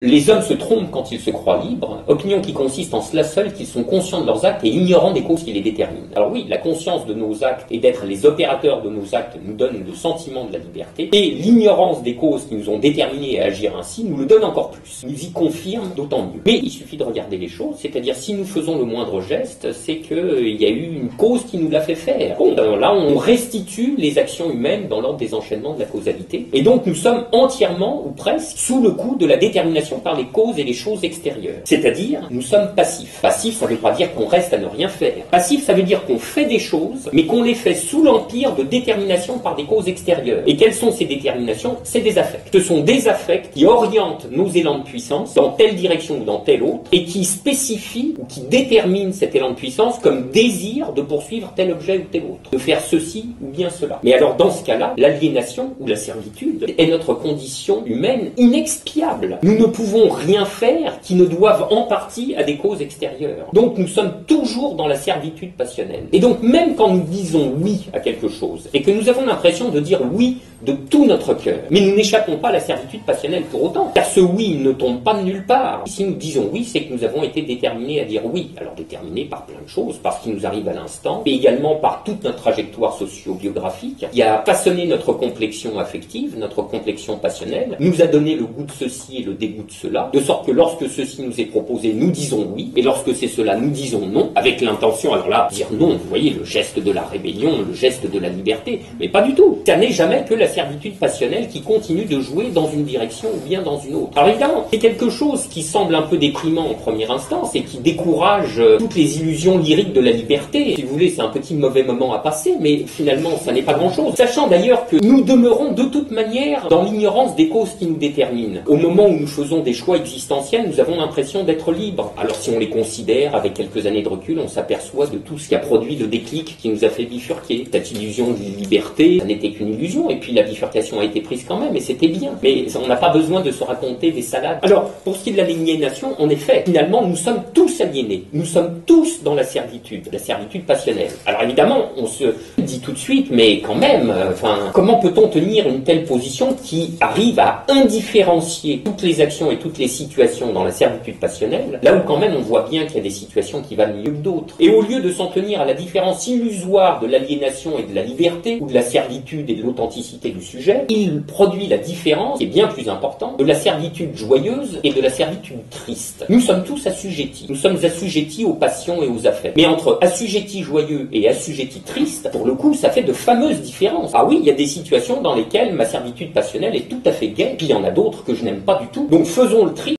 Les hommes se trompent quand ils se croient libres, opinion qui consiste en cela seul qu'ils sont conscients de leurs actes et ignorants des causes qui les déterminent. Alors oui, la conscience de nos actes et d'être les opérateurs de nos actes nous donne le sentiment de la liberté, et l'ignorance des causes qui nous ont déterminés à agir ainsi nous le donne encore plus, nous y confirme d'autant mieux. Mais il suffit de regarder les choses, c'est-à-dire si nous faisons le moindre geste, c'est qu'il y a eu une cause qui nous l'a fait faire. Bon, là on restitue les actions humaines dans l'ordre des enchaînements de la causalité, et donc nous sommes entièrement, ou presque, sous le coup de la détermination par les causes et les choses extérieures. C'est-à-dire, nous sommes passifs. Passif, ça ne veut pas dire qu'on reste à ne rien faire. Passif, ça veut dire qu'on fait des choses, mais qu'on les fait sous l'empire de détermination par des causes extérieures. Et quelles sont ces déterminations? C'est des affects. Ce sont des affects qui orientent nos élans de puissance dans telle direction ou dans telle autre, et qui spécifient ou qui déterminent cet élan de puissance comme désir de poursuivre tel objet ou tel autre, de faire ceci ou bien cela. Mais alors, dans ce cas-là, l'aliénation ou la servitude est notre condition humaine inexpiable. Nous ne pouvons rien faire qui ne doivent en partie à des causes extérieures. Donc nous sommes toujours dans la servitude passionnelle. Et donc même quand nous disons oui à quelque chose, et que nous avons l'impression de dire oui de tout notre cœur, mais nous n'échappons pas à la servitude passionnelle pour autant, car ce oui ne tombe pas de nulle part. Si nous disons oui, c'est que nous avons été déterminés à dire oui. Alors déterminés par plein de choses, par ce qui nous arrive à l'instant, mais également par toute notre trajectoire socio-biographique, qui a façonné notre complexion affective, notre complexion passionnelle, nous a donné le goût de ceci et le dégoût de cela, de sorte que lorsque ceci nous est proposé, nous disons oui, et lorsque c'est cela, nous disons non, avec l'intention, alors là, dire non, vous voyez, le geste de la rébellion, le geste de la liberté, mais pas du tout. Ça n'est jamais que la servitude passionnelle qui continue de jouer dans une direction ou bien dans une autre. Alors évidemment, c'est quelque chose qui semble un peu déprimant en première instance et qui décourage toutes les illusions lyriques de la liberté. Si vous voulez, c'est un petit mauvais moment à passer, mais finalement, ça n'est pas grand-chose. Sachant d'ailleurs que nous demeurons de toute manière dans l'ignorance des causes qui nous déterminent. Au moment où nous faisons des choix existentiels, nous avons l'impression d'être libres. Alors si on les considère avec quelques années de recul, on s'aperçoit de tout ce qui a produit le déclic qui nous a fait bifurquer. Cette illusion de liberté, ça n'était qu'une illusion, et puis la bifurcation a été prise quand même, et c'était bien. Mais on n'a pas besoin de se raconter des salades. Alors, pour ce qui est de l'aliénation, en effet, finalement, nous sommes tous aliénés. Nous sommes tous dans la servitude passionnelle. Alors évidemment, on se dit tout de suite, mais quand même, comment peut-on tenir une telle position qui arrive à indifférencier toutes les actions et toutes les situations dans la servitude passionnelle, là où quand même on voit bien qu'il y a des situations qui valent mieux que d'autres. Et au lieu de s'en tenir à la différence illusoire de l'aliénation et de la liberté, ou de la servitude et de l'authenticité du sujet, il produit la différence, qui est bien plus importante, de la servitude joyeuse et de la servitude triste. Nous sommes tous assujettis. Nous sommes assujettis aux passions et aux affects. Mais entre assujettis joyeux et assujettis tristes, pour le coup, ça fait de fameuses différences. Ah oui, il y a des situations dans lesquelles ma servitude passionnelle est tout à fait gaie, puis il y en a d'autres que je n'aime pas du tout. Donc faisons le tri.